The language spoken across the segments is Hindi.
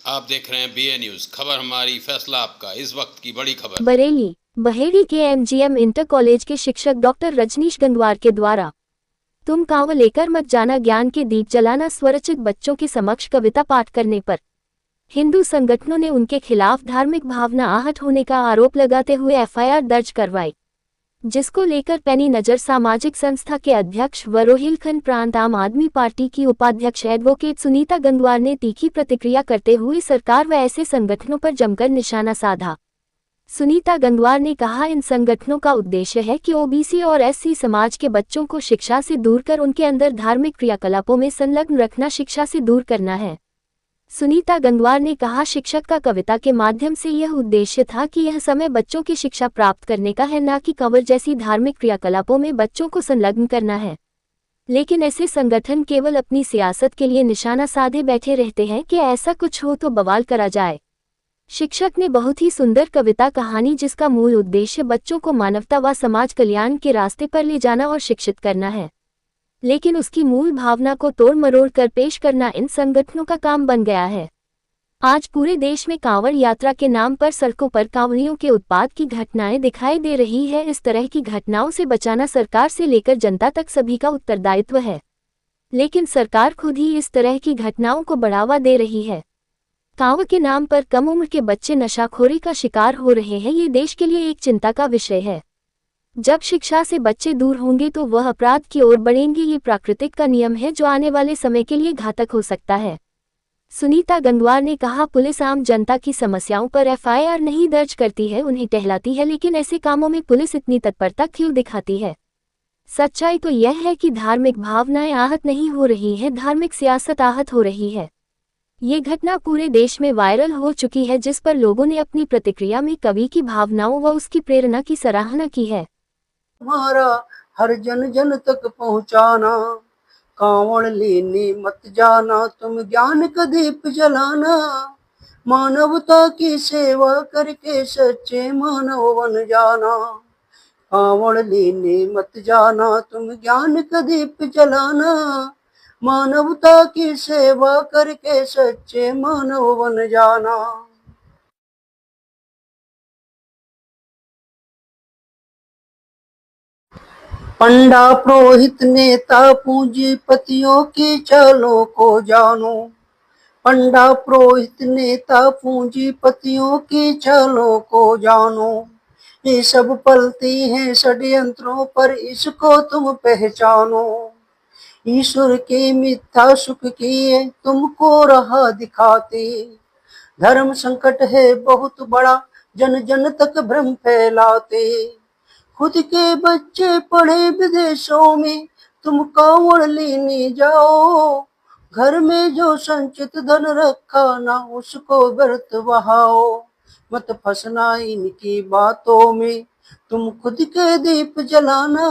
आप देख रहे हैं बीए न्यूज। खबर हमारी, फैसला आपका। इस वक्त की बड़ी खबर। बरेली बहेड़ी के एमजीएम इंटर कॉलेज के शिक्षक डॉक्टर रजनीश गंगवार के द्वारा तुम कांव लेकर मत जाना, ज्ञान के दीप जलाना स्वरचित बच्चों के समक्ष कविता पाठ करने पर हिंदू संगठनों ने उनके खिलाफ धार्मिक भावना आहत होने का आरोप लगाते हुए एफआईआर दर्ज करवाई, जिसको लेकर पैनी नजर सामाजिक संस्था के अध्यक्ष व रोहिलखंड प्रांत आम आदमी पार्टी की उपाध्यक्ष एडवोकेट सुनीता गंगवार ने तीखी प्रतिक्रिया करते हुए सरकार व ऐसे संगठनों पर जमकर निशाना साधा। सुनीता गंगवार ने कहा, इन संगठनों का उद्देश्य है कि ओबीसी और एससी समाज के बच्चों को शिक्षा से दूर कर उनके अंदर धार्मिक क्रियाकलापों में संलग्न रखना, शिक्षा से दूर करना है। सुनीता गंगवार ने कहा, शिक्षक का कविता के माध्यम से यह उद्देश्य था कि यह समय बच्चों की शिक्षा प्राप्त करने का है, न कि कंवर जैसी धार्मिक क्रियाकलापों में बच्चों को संलग्न करना है। लेकिन ऐसे संगठन केवल अपनी सियासत के लिए निशाना साधे बैठे रहते हैं कि ऐसा कुछ हो तो बवाल करा जाए। शिक्षक ने बहुत ही सुंदर कविता कहानी, जिसका मूल उद्देश्य बच्चों को मानवता व समाज कल्याण के रास्ते पर ले जाना और शिक्षित करना है, लेकिन उसकी मूल भावना को तोड़ मरोड़ कर पेश करना इन संगठनों का काम बन गया है। आज पूरे देश में कांवड़ यात्रा के नाम पर सड़कों पर कांवड़ियों के उत्पात की घटनाएं दिखाई दे रही है। इस तरह की घटनाओं से बचाना सरकार से लेकर जनता तक सभी का उत्तरदायित्व है, लेकिन सरकार खुद ही इस तरह की घटनाओं को बढ़ावा दे रही है। कांवड़ के नाम पर कम उम्र के बच्चे नशाखोरी का शिकार हो रहे हैं, ये देश के लिए एक चिंता का विषय है। जब शिक्षा से बच्चे दूर होंगे तो वह अपराध की ओर बढ़ेंगे, ये प्राकृतिक का नियम है जो आने वाले समय के लिए घातक हो सकता है। सुनीता गंगवार ने कहा, पुलिस आम जनता की समस्याओं पर एफआईआर नहीं दर्ज करती है, उन्हें टहलाती है, लेकिन ऐसे कामों में पुलिस इतनी तत्परता क्यों दिखाती है? सच्चाई तो यह है कि धार्मिक भावनाएं आहत नहीं हो रही है, धार्मिक सियासत आहत हो रही है। ये घटना पूरे देश में वायरल हो चुकी है, जिस पर लोगों ने अपनी प्रतिक्रिया में कवि की भावनाओं व उसकी प्रेरणा की सराहना की है। हमारा हर जन जन तक पहुँचाना, कांवड़ लेने मत जाना, तुम ज्ञान का दीप जलाना, मानवता की सेवा करके सच्चे मानव बन जाना। कांवड़ लेने मत जाना, तुम ज्ञान का दीप जलाना, मानवता की सेवा करके सच्चे मानव बन जाना। पंडा पुरोहित नेता पूंजीपतियों की चालों को जानो, पंडा पुरोहित नेता पूंजीपतियों की चालों को जानो, ये सब पलती हैं षड्यंत्रों पर, इसको तुम पहचानो। ईश्वर के मिथ्या सुख की तुमको राह दिखाते, धर्म संकट है बहुत बड़ा, जन जन तक भ्रम फैलाते। खुद के बच्चे पढ़े विदेशों में, तुम कांवड़ लेने जाओ, घर में जो संचित धन रखा ना उसको व्यर्थ बहाओ। मत फंसना इनकी बातों में, तुम खुद के दीप जलाना,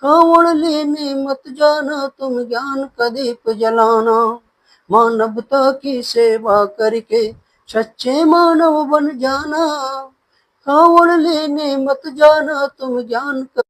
कांवड़ लेने मत जाना, तुम ज्ञान का दीप जलाना, मानवता की सेवा करके सच्चे मानव बन जाना। कांवड़ लेने मत जाना, तुम ज्ञान का।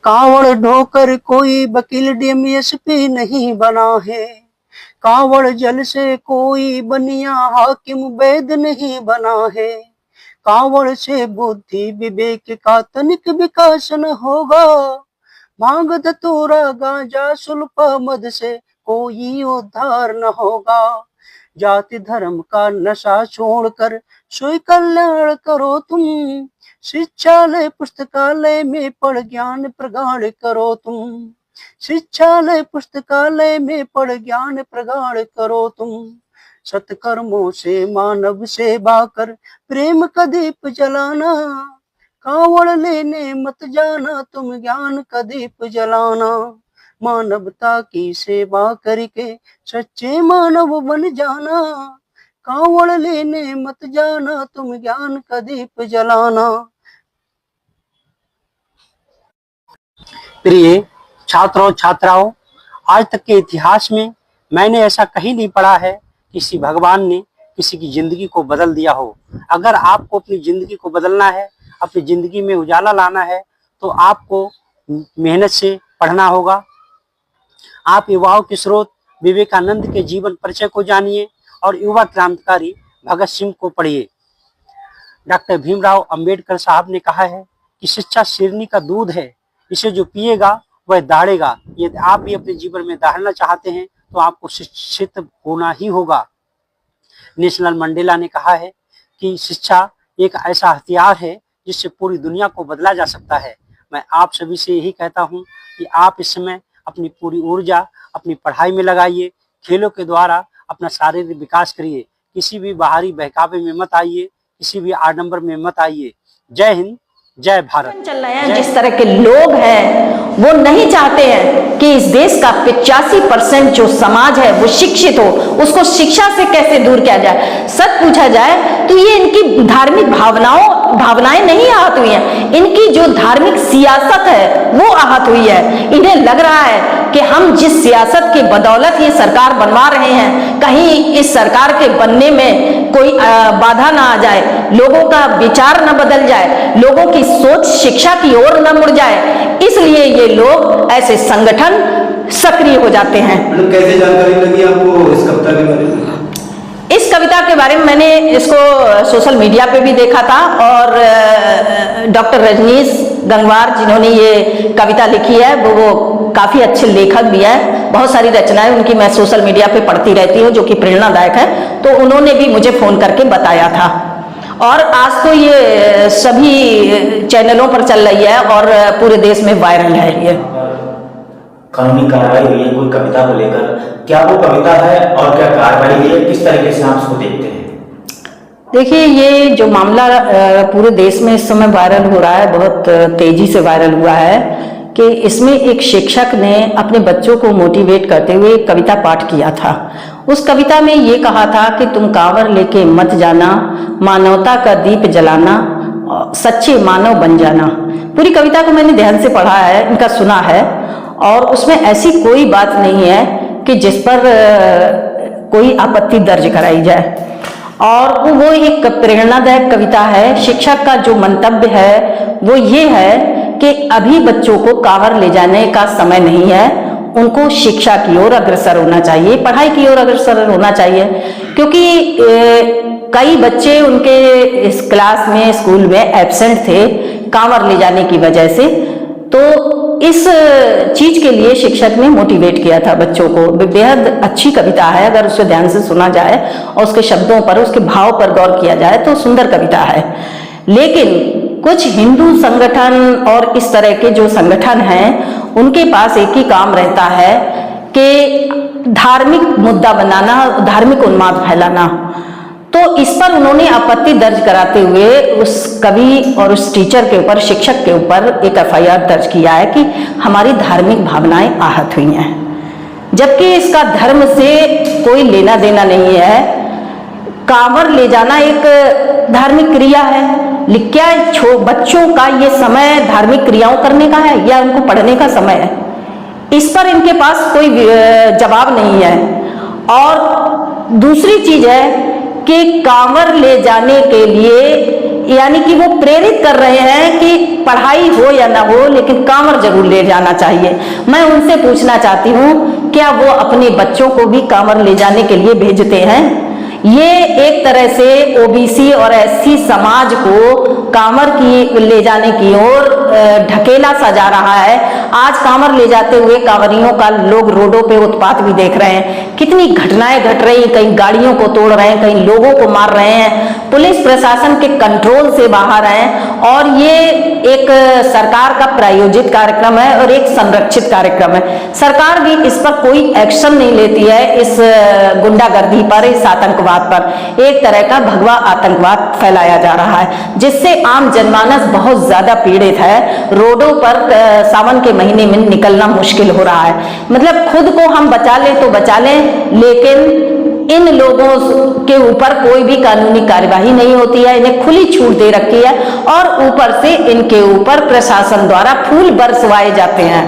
कांवड़ ढोकर कोई वकील डीएमएसपी नहीं बना है, कांवड़ जल से कोई बनिया हाकिम वैद नहीं बना है। कांवड़ से बुद्धि विवेक का तनिक विकास न होगा, भांग धतूरा गांजा सुल्फा मद से कोई उद्धार न होगा। जाति धर्म का नशा छोड़कर सोई कल्याण करो तुम, शिक्षालय पुस्तकालय में पढ़ ज्ञान प्रगाढ़ करो तुम, शिक्षालय पुस्तकालय में पढ़ ज्ञान प्रगाढ़ करो तुम। सत्कर्मों से मानव सेवा कर प्रेम का दीप जलाना, कांवड़ लेने मत जाना, तुम ज्ञान का दीप जलाना, मानवता की सेवा करके सच्चे मानव बन जाना। कांवड़ लेने मत जाना, तुम ज्ञान का दीप जलाना। प्रिय छात्रों छात्राओं, आज तक के इतिहास में मैंने ऐसा कहीं नहीं पढ़ा है किसी भगवान ने किसी की जिंदगी को बदल दिया हो। अगर आपको अपनी जिंदगी को बदलना है, अपनी जिंदगी में उजाला लाना है, तो आपको मेहनत से पढ़ना होगा। आप युवाओं के स्रोत विवेकानंद के जीवन परिचय को जानिए और युवा क्रांतिकारी भगत सिंह को पढ़िए। डॉक्टर भीमराव अंबेडकर साहब ने कहा है कि शिक्षा शेरनी का दूध है, इसे जो पिएगा वह दहाड़ेगा। यदि आप भी अपने जीवन में दहाड़ना चाहते हैं तो आपको शिक्षित होना ही होगा। नेल्सन मंडेला ने कहा है कि शिक्षा एक ऐसा हथियार है जिससे पूरी दुनिया को बदला जा सकता है। मैं आप सभी से यही कहता हूं कि आप इस समय अपनी पूरी ऊर्जा अपनी पढ़ाई में लगाइए, खेलों के द्वारा अपना शारीरिक विकास करिए, किसी भी बाहरी बहकावे में मत आइए, किसी भी आडंबर में मत आइए। जय हिंद, जय भारत। चल रहे हैं जिस तरह के लोग हैं वो नहीं चाहते हैं कि इस देश का 85% जो समाज है वो शिक्षित हो, उसको शिक्षा से कैसे दूर किया जाए। सच पूछा जाए तो ये इनकी धार्मिक भावनाएं नहीं आहत हुई हैं, इनकी जो धार्मिक सियासत है वो आहत हुई है। इन्हें लग रहा है कि हम जिस सियासत की बदौलत ये सरकार बनवा रहे हैं, कहीं इस सरकार के बनने में कोई बाधा ना आ जाए, लोगों का विचार न बदल जाए, लोगों की सोच शिक्षा की ओर न मुड़ जाए, इसलिए ये लोग ऐसे संगठन सक्रिय हो जाते हैं। मतलब कैसे जानकारी लगी आपको इस कविता के बारे में? इस कविता के बारे में मैंने इसको सोशल मीडिया पे भी देखा था और डॉक्टर रजनीश गंगवार जिन्होंने ये कविता लिखी है वो काफ़ी अच्छे लेखक भी हैं। बहुत सारी रचनाएं उनकी मैं सोशल मीडिया पे पढ़ती रहती हूँ जो कि प्रेरणादायक है, तो उन्होंने भी मुझे फ़ोन करके बताया था। और आज तो ये सभी चैनलों पर चल रही है और पूरे देश में वायरल है। ये कानूनी कार्रवाई हुई है कोई कविता को लेकर, क्या वो कविता है और क्या कार्रवाई हुई है, किस तरीके से आप उसको देखते हैं? देखिए, ये जो मामला पूरे देश में इस समय वायरल हो रहा है, बहुत तेजी से वायरल हुआ है कि इसमें एक शिक्षक ने अपने बच्चों को मोटिवेट करते हुए कविता पाठ किया था। उस कविता में ये कहा था कि तुम कांवर लेके मत जाना, मानवता का दीप जलाना, सच्चे मानव बन जाना। पूरी कविता को मैंने ध्यान से पढ़ा है, इनका सुना है, और उसमें ऐसी कोई बात नहीं है कि जिस पर कोई आपत्ति दर्ज कराई जाए। और वो एक प्रेरणादायक कविता है। शिक्षक का जो मंतव्य है वो ये है कि अभी बच्चों को कांवर ले जाने का समय नहीं है, उनको शिक्षा की ओर अग्रसर होना चाहिए, पढ़ाई की ओर अग्रसर होना चाहिए। क्योंकि कई बच्चे उनके इस क्लास में, स्कूल में एब्सेंट थे कांवर ले जाने की वजह से, तो इस चीज के लिए शिक्षक ने मोटिवेट किया था बच्चों को। बेहद अच्छी कविता है, अगर उसे ध्यान से सुना जाए और उसके शब्दों पर, उसके भाव पर गौर किया जाए तो सुंदर कविता है। लेकिन कुछ हिंदू संगठन और इस तरह के जो संगठन हैं उनके पास एक ही काम रहता है कि धार्मिक मुद्दा बनाना, धार्मिक उन्माद फैलाना। तो इस पर उन्होंने आपत्ति दर्ज कराते हुए उस कवि और उस टीचर के ऊपर, शिक्षक के ऊपर एक FIR दर्ज किया है कि हमारी धार्मिक भावनाएं आहत हुई हैं, जबकि इसका धर्म से कोई लेना देना नहीं है। कांवर ले जाना एक धार्मिक क्रिया है, क्या बच्चों का ये समय धार्मिक क्रियाओं करने का है या उनको पढ़ने का समय है? इस पर इनके पास कोई जवाब नहीं है। और दूसरी चीज है कि कांवर ले जाने के लिए, यानी कि वो प्रेरित कर रहे हैं कि पढ़ाई हो या ना हो लेकिन कांवर जरूर ले जाना चाहिए। मैं उनसे पूछना चाहती हूँ, क्या वो अपने बच्चों को भी कांवर ले जाने के लिए भेजते हैं? ये एक तरह से OBC और SC समाज को कांवर की ले जाने की ओर ढकेला सा जा रहा है। आज कांवर ले जाते हुए कांवरियों का लोग रोडों पे उत्पात भी देख रहे हैं, कितनी घटनाएं घट रही, कहीं गाड़ियों को तोड़ रहे हैं, कहीं लोगों को मार रहे हैं, पुलिस प्रशासन के कंट्रोल से बाहर हैं। और ये एक सरकार का प्रायोजित कार्यक्रम है और एक संरक्षित कार्यक्रम है। सरकार भी इस पर कोई एक्शन नहीं लेती है, इस गुंडागर्दी पर, इस आतंकवाद पर। एक तरह का भगवा आतंकवाद फैलाया जा रहा है जिससे आम जनमानस बहुत ज्यादा पीड़ित है। रोडों पर सावन के महीने में निकलना मुश्किल हो रहा है। मतलब खुद को हम बचा लें तो बचा लें, लेकिन इन लोगों के ऊपर कोई भी कानूनी कार्यवाही नहीं होती है, इन्हें खुली छूट दे रखी है और ऊपर से इनके ऊपर प्रशासन द्वारा फूल बरसवाए जाते हैं।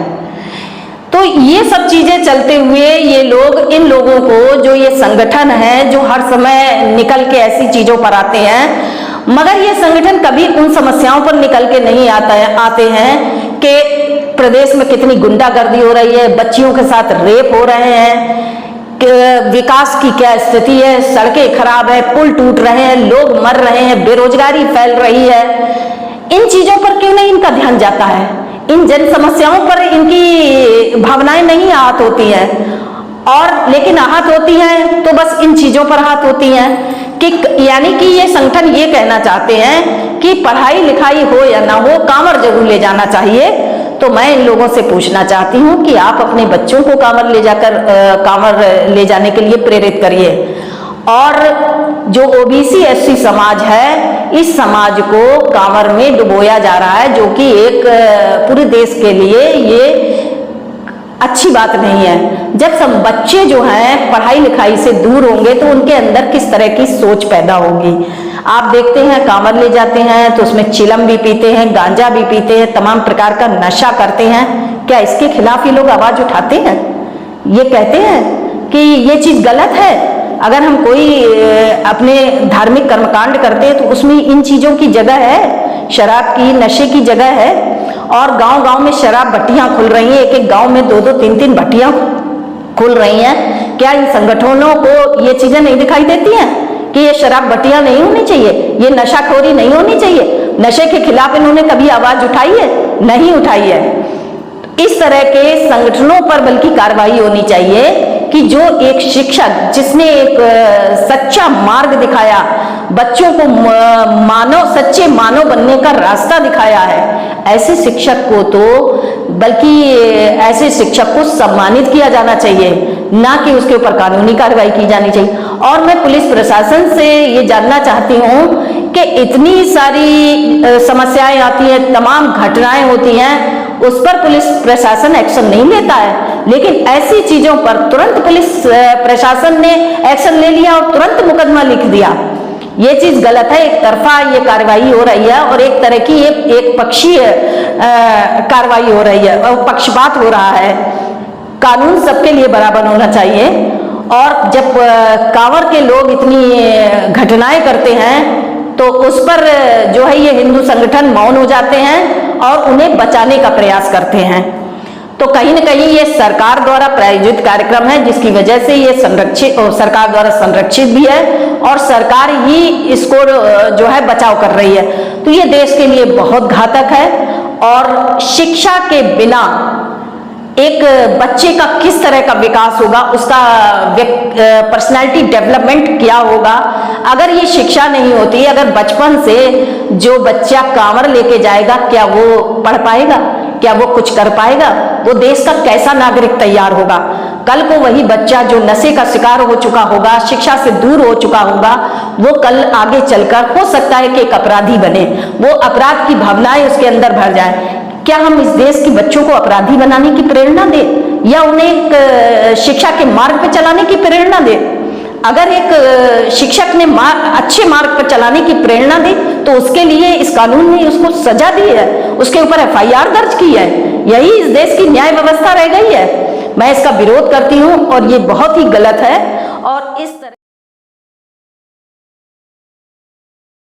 तो ये सब चीजें चलते हुए ये लोग, इन लोगों को, जो ये संगठन है जो हर समय निकल के ऐसी चीजों पर आते हैं, मगर ये संगठन कभी उन समस्याओं पर निकल के नहीं आते हैं कि प्रदेश में कितनी गुंडागर्दी हो रही है, बच्चियों के साथ रेप हो रहे हैं, विकास की क्या स्थिति है, सड़कें खराब है, पुल टूट रहे हैं, लोग मर रहे हैं, बेरोजगारी फैल रही है, इन चीजों पर क्यों नहीं इनका ध्यान जाता है? इन जन समस्याओं पर इनकी भावनाएं नहीं आहत होती हैं, और लेकिन आहत होती हैं तो बस इन चीजों पर आहत होती हैं कि यानी कि ये संगठन ये कहना चाहते हैं कि पढ़ाई लिखाई हो या ना हो, कांवर जरूर ले जाना चाहिए। तो मैं इन लोगों से पूछना चाहती हूँ कि आप अपने बच्चों को कांवर ले जाने के लिए प्रेरित करिए। और जो ओबीसी एससी समाज है, इस समाज को कांवर में डुबोया जा रहा है, जो कि एक पूरे देश के लिए ये अच्छी बात नहीं है। जब सब बच्चे जो हैं पढ़ाई लिखाई से दूर होंगे तो उनके अंदर किस तरह की सोच पैदा होगी। आप देखते हैं कांवर ले जाते हैं तो उसमें चिलम भी पीते हैं, गांजा भी पीते हैं, तमाम प्रकार का नशा करते हैं। क्या इसके खिलाफ ये लोग आवाज उठाते हैं? ये कहते हैं कि ये चीज गलत है? अगर हम कोई अपने धार्मिक कर्मकांड करते हैं तो उसमें इन चीजों की जगह है, शराब की, नशे की जगह है। और गांव-गांव में शराब भट्टियां खुल रही हैं, एक-एक गांव में 2-2 3-3 भट्टियां खुल रही हैं। क्या इन संगठनों को ये चीजें नहीं दिखाई देती हैं कि ये शराब भट्टियां नहीं होनी चाहिए, ये नशाखोरी नहीं होनी चाहिए? नशे के खिलाफ इन्होंने कभी आवाज उठाई है? नहीं उठाई है। इस तरह के संगठनों पर बल्कि कार्रवाई होनी चाहिए कि जो एक शिक्षक जिसने एक सच्चा मार्ग दिखाया, बच्चों को सच्चे मानव बनने का रास्ता दिखाया है, ऐसे शिक्षक को ऐसे शिक्षक को सम्मानित किया जाना चाहिए, ना कि उसके ऊपर कानूनी कार्रवाई की जानी चाहिए। और मैं पुलिस प्रशासन से ये जानना चाहती हूँ कि इतनी सारी समस्याएं आती हैं, तमाम घटनाएं होती हैं, उस पर पुलिस प्रशासन एक्शन नहीं लेता है, लेकिन ऐसी चीजों पर तुरंत पुलिस प्रशासन ने एक्शन ले लिया और तुरंत मुकदमा लिख दिया। ये चीज गलत है। एक तरफा ये कार्रवाई हो रही है और एक तरह की एक पक्षीय कार्रवाई हो रही है और पक्षपात हो रहा है। कानून सबके लिए बराबर होना चाहिए। और जब कांवर के लोग इतनी घटनाएं करते हैं तो उस पर जो है ये हिंदू संगठन मौन हो जाते हैं और उन्हें बचाने का प्रयास करते हैं। तो कहीं न कहीं ये सरकार द्वारा प्रायोजित कार्यक्रम है, जिसकी वजह से ये सरकार द्वारा संरक्षित भी है और सरकार ही इसको जो है बचाव कर रही है। तो ये देश के लिए बहुत घातक है। और शिक्षा के बिना एक बच्चे का किस तरह का विकास होगा, उसका पर्सनालिटी डेवलपमेंट क्या होगा, अगर ये शिक्षा नहीं होती, अगर बचपन से जो बच्चा कांवर लेके जाएगा, क्या वो पढ़ पाएगा? क्या वो कुछ कर पाएगा? वो देश का कैसा नागरिक तैयार होगा? कल को वही बच्चा जो नशे का शिकार हो चुका होगा, शिक्षा से दूर हो चुका होगा, वो कल आगे चलकर हो सकता है कि एक अपराधी बने, वो अपराध की भावनाएं उसके अंदर भर जाए। क्या हम इस देश के बच्चों को अपराधी बनाने की प्रेरणा दें या उन्हें एक शिक्षा के मार्ग पर चलाने की प्रेरणा दें? अगर एक शिक्षक ने अच्छे मार्ग पर चलाने की प्रेरणा दी तो उसके लिए इस कानून ने उसको सजा दी है, उसके ऊपर FIR दर्ज की है। यही इस देश की न्याय व्यवस्था रह गई है। मैं इसका विरोध करती हूँ और ये बहुत ही गलत है। और इस तरह